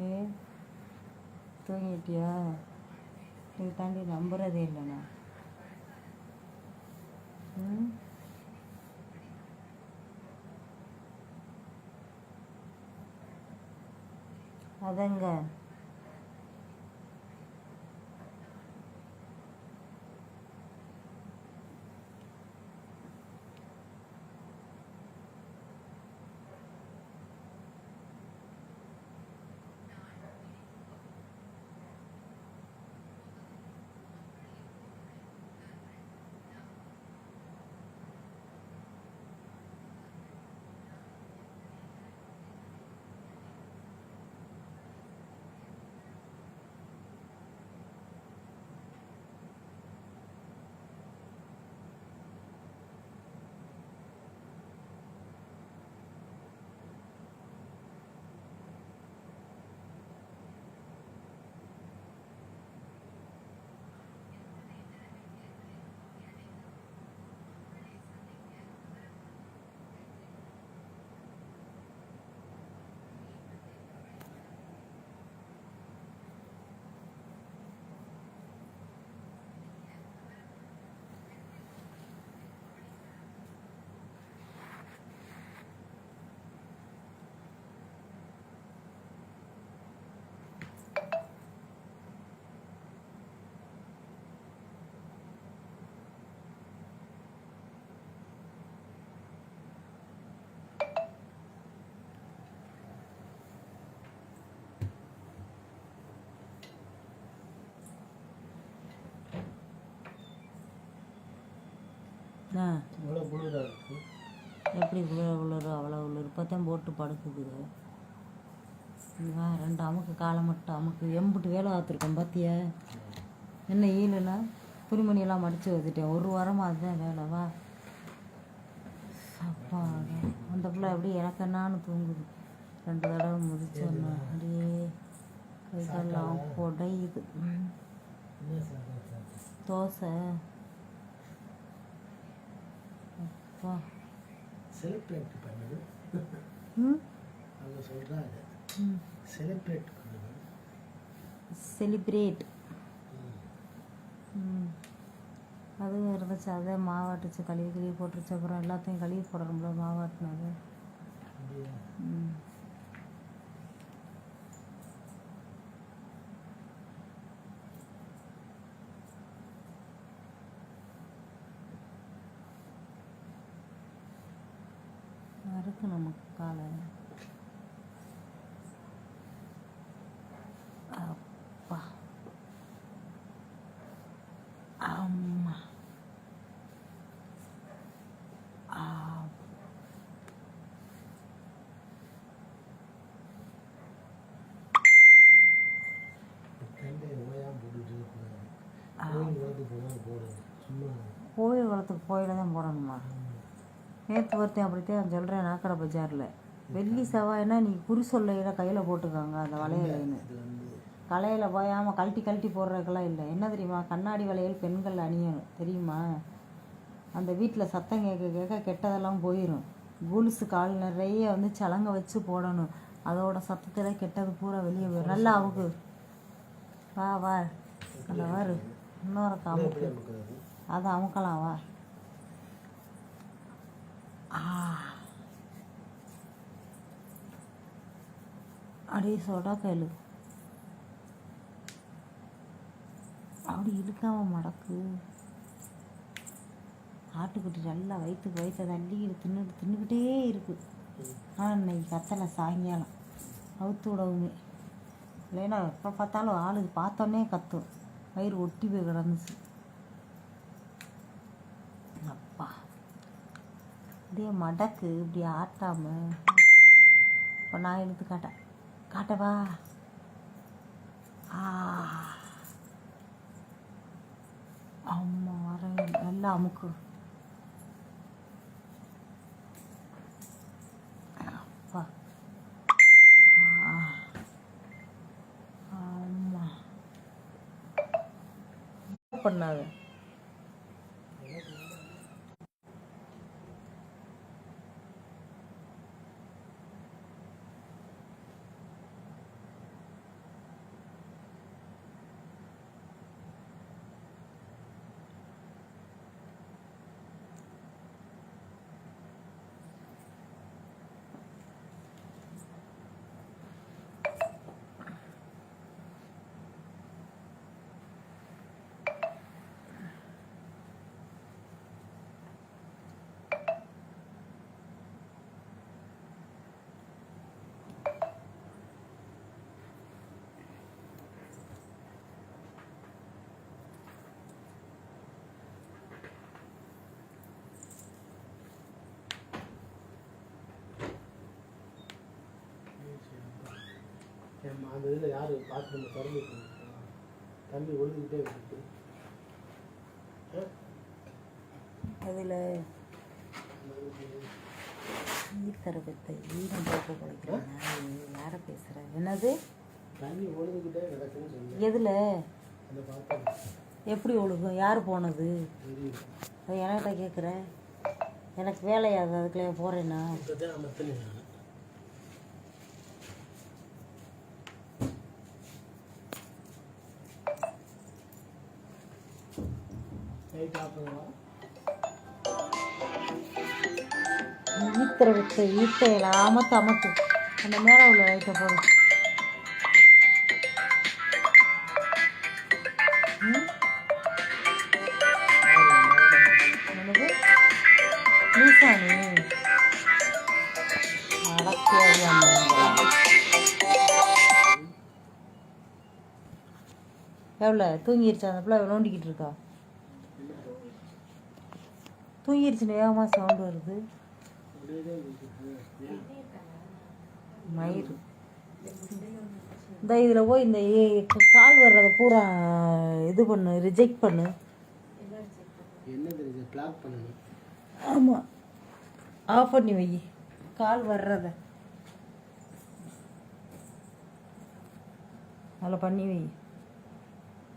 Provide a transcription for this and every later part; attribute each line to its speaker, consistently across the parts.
Speaker 1: ஏ தூங்கிட்டியா? இது தாண்டி நம்புறதே இல்லைண்ணா. ம் அதங்க எப்படி உளுரும் அவ்வளோ உளுரு இப்போத்தான் போட்டு படுக்குது. ரெண்டு அமுக்கு காலை மட்டும் அமுக்கு எம்புட்டு வேலை பார்த்துருக்கேன் பார்த்தியா? என்ன ஈலுன்னா துணிமணியெல்லாம் மடித்து வச்சுட்டேன். ஒரு வாரமாக அதுதான் வேலை. வா அப்பா அந்த பிள்ளை அப்படியே எனக்கு என்னான்னு தூங்குது. 2 தடவை முடிச்சோன்னா அப்படியே கை காலெல்லாம் உடையுது. தோசை அப்பா
Speaker 2: செலிப்ரேட் பண்ணுது. அவங்க சொல்கிறாங்க செலிப்ரேட்
Speaker 1: அதுவும் இருந்துச்சு. அதே மாவாட்டுச்சு, கழுவி போட்டுருச்சு. அப்புறம் எல்லாத்தையும் கழுவி போடணும்ல மாவாட்டினது. இருக்கு நமக்கு காலை. அப்பா அம்மா கோயில் குளத்துக்கு கோயில தான் போடணுமா? நேற்று ஒருத்தன் அப்படித்தான் சொல்கிறேன். நாக்கடை பஜாரில் வெள்ளி செவ்வாய்னா நீ குறி சொல்லையில கையில் போட்டுக்காங்க அந்த வளையலைன்னு. கலையில் போயாமல் கழட்டி போடுறதுக்கெல்லாம் இல்லை. என்ன தெரியுமா? கண்ணாடி வளையல் பெண்கள் அணியணும் தெரியுமா? அந்த வீட்டில் சத்தம் கேட்க கெட்டதெல்லாம் போயிடும். கொலுசு கால் நிறைய வந்து சலங்க வச்சு போடணும். அதோட சத்தத்தில் கெட்டது பூரா வெளியே போயிடும். நல்லா அமுக்கு. வா வா அந்த வாரு இன்னொரு அமுக்கு. அதை அமுக்கலாம் வா. அப்படியே சொடா கையில் அப்படி இழுக்காம மடக்கு. ஆட்டுக்குட்டி நல்லா வயிற்றை தள்ளிக்கிட்டு தின்னுக்கிட்டே இருக்கு. ஆனால் இன்னைக்கு கத்தலை சாயங்காலம் அவுத்து விடவுமே இல்லைன்னா எப்போ பார்த்தாலும் ஆளுக்கு பார்த்தோன்னே கத்தும். வயிறு ஒட்டி போய் கிடந்துச்சு. அப்பா அப்படியே மடக்கு இப்படி ஆட்டாம. இப்போ நான் எடுத்து காட்டவா? அம்மா வரேன். நல்லா அமுக்கு. அப்பா அம்மா பண்ணாத.
Speaker 2: அந்த இதில் யார் பார்த்து நம்ம திறந்து தண்ணி ஒழுங்கிட்டே இருக்கு.
Speaker 1: அதில் ஈத்தரகத்தை ஈரம் போட்டு குழைக்கிறேன். யாரை பேசுகிறேன்? என்னது
Speaker 2: தண்ணி ஒழுங்கிட்டே கிடக்குன்னு சொல்லி
Speaker 1: எதில்
Speaker 2: அந்த பார்த்தா
Speaker 1: எப்படி ஒழுகும்? யார் போனது?
Speaker 2: தெரியும்.
Speaker 1: அது என்கிட்ட கேட்குறேன். எனக்கு வேலையாது, அதுக்குள்ளே போகிறேன்னா
Speaker 2: இப்போதான் அமர்த்தினேன் நான். லைட் ஆஃப் பண்ணுவா.
Speaker 1: ஈத்தரகத்தை ஈத்தையில் அமத்து அந்த மேலே உள்ள லைட்டை போடு. என்னது லூசானி எவ்வளோ தூங்கிருச்சா? அந்த பிள்ளை நோண்டிக்கிட்டு இருக்கா. தூங்கிருச்சுன்னு ஏமா சவுண்டு வருது? மயிறு இந்த இதில் போய் இந்த கால் வர்றதை பூரா இது பண்ணு, ரிஜெக்ட் பண்ணு.
Speaker 2: என்ன தெரியுது? பிளாக் பண்ணணும்.
Speaker 1: ஆமாம், ஆஃப் பண்ணி வை கால் வர்றத. அதில் பண்ணி வை.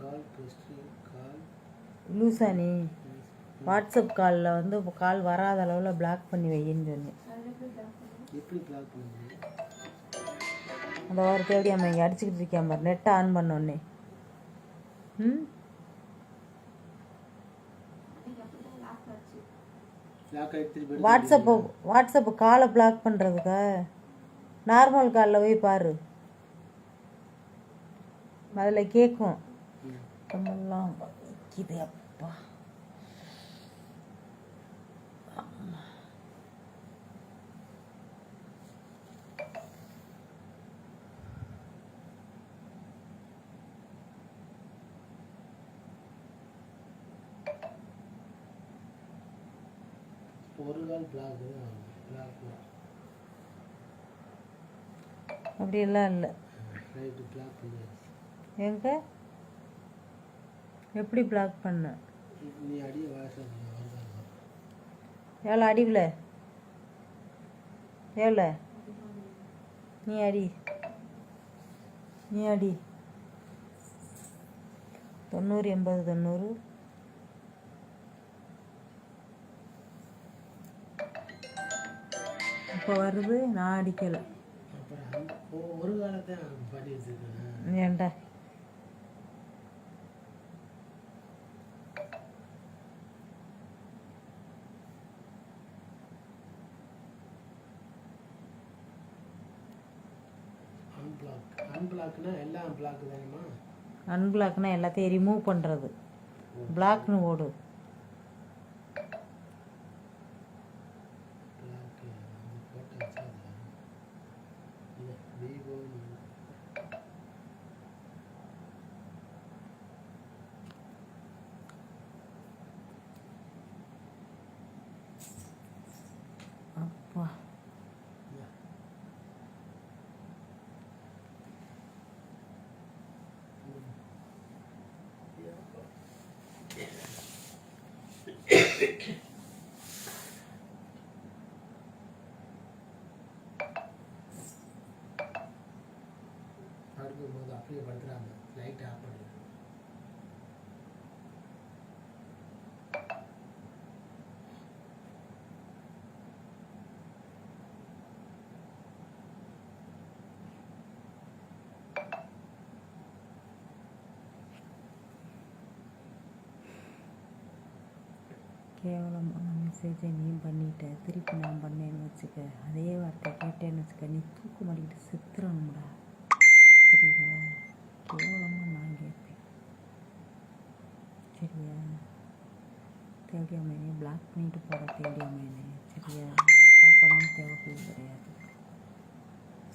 Speaker 2: கால் போஸ்ட் கால்
Speaker 1: லூசானி வாட்ஸ்அப் காலில் வந்து கால் வராத அளவில் பிளாக் பண்ணி வையின்னு சொன்னேன்.
Speaker 2: எப்படி பிளாக் பண்ணுங்க?
Speaker 1: அந்த வாரத்தை எப்படி அம்மா இங்கே அடிச்சுக்கிட்டு இருக்கேன் பாரு, நெட்டை ஆன் பண்ணோடனே. வாட்ஸ்அப்பு காலை பிளாக் பண்ணுறதுக்கா? நார்மல் காலில் போய் பாரு, அதில் கேட்கும். நம்மெல்லாம் இது அப்பா
Speaker 2: ஒரு கால் பிளாக்
Speaker 1: அப்படியெல்லாம் இல்லை.
Speaker 2: ரைட்டு பிளாக் பண்ணு.
Speaker 1: எங்க எப்படி பிளாக் பண்ண?
Speaker 2: நீ அடிய வாசல்
Speaker 1: எவ்வளோ அடிவில் எவ்வளோ? நீ அடி 90 80 90. இப்போ வருது, நான் அடிக்கலை.
Speaker 2: அப்புறம் ஒரு காலத்தை பண்ணி வச்சுருக்கேன்.
Speaker 1: ஏன்டா
Speaker 2: அன்பிளாக்னா எல்லாம் பிளாக் தானேம்மா?
Speaker 1: அன்பிளாக்னா எல்லாத்தையும் ரிமூவ் பண்ணுறது. பிளாக்னு ஓடு. அப்பா
Speaker 2: படுக்கும்போது அப்படியே படுத்துறாங்க. லைட் ஆஃப் பண்ணி
Speaker 1: கேவலமான மெசேஜை நீ பண்ணிட்ட, திருப்பி நான் பண்ணேன்னு வச்சுக்க, அதே வார்த்தை கேட்டேன்னு வச்சுக்க, நீ தூக்கு மாட்டிக்கிட்டு செத்துறணும்டா. சரியா? கேவலமாக நான் கேட்பேன். சரியா? தேவையாமையே பிளாக் பண்ணிட்டு போகிற தேவையாமையே. சரியா? பார்க்கணும்னு தேவைப்படும் கிடையாது.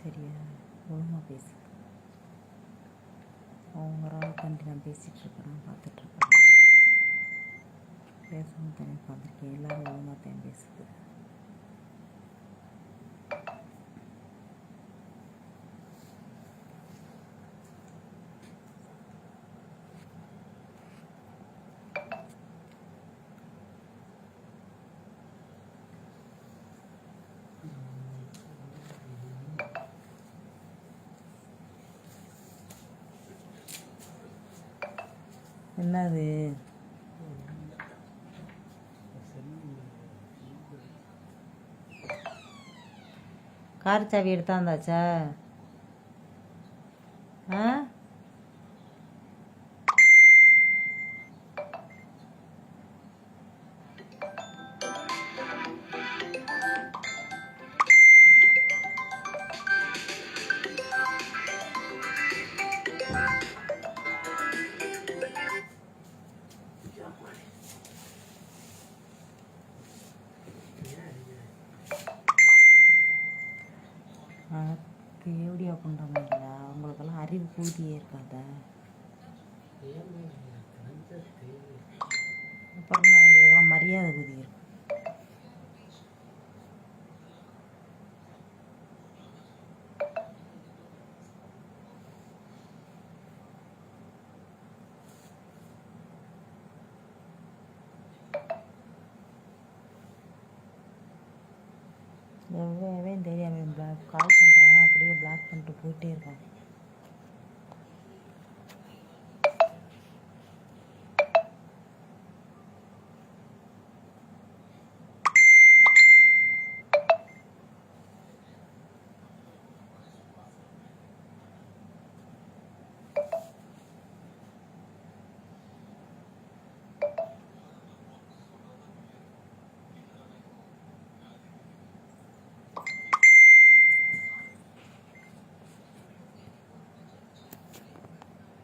Speaker 1: சரியா? ஒழுங்காக பேசு. அவங்க ஒரு ஆள் கண்டி நான் பேசிகிட்ருக்கேன், நான் பார்த்துட்ருக்கேன். பேசவும் தனி பார்த்துருக்கேன். எல்லோரும் ஒழுங்காக தான் பேசுது. என்னது கார் சாவி எடுத்தாந்தாச்சா? ஆ எப்படியா பண்ணுறாங்களா? அவங்களுக்கெல்லாம் அறிவு கூதியே இருக்காதா? அப்புறம் அவங்களுக்கெல்லாம் மரியாதை கூதி இருக்கும். எவ்வளோ தெரியாமல் கால் பண்ணுறாங்கன்னா அப்படியே பிளாக் பண்ணிட்டு போயிட்டே இருக்காங்க.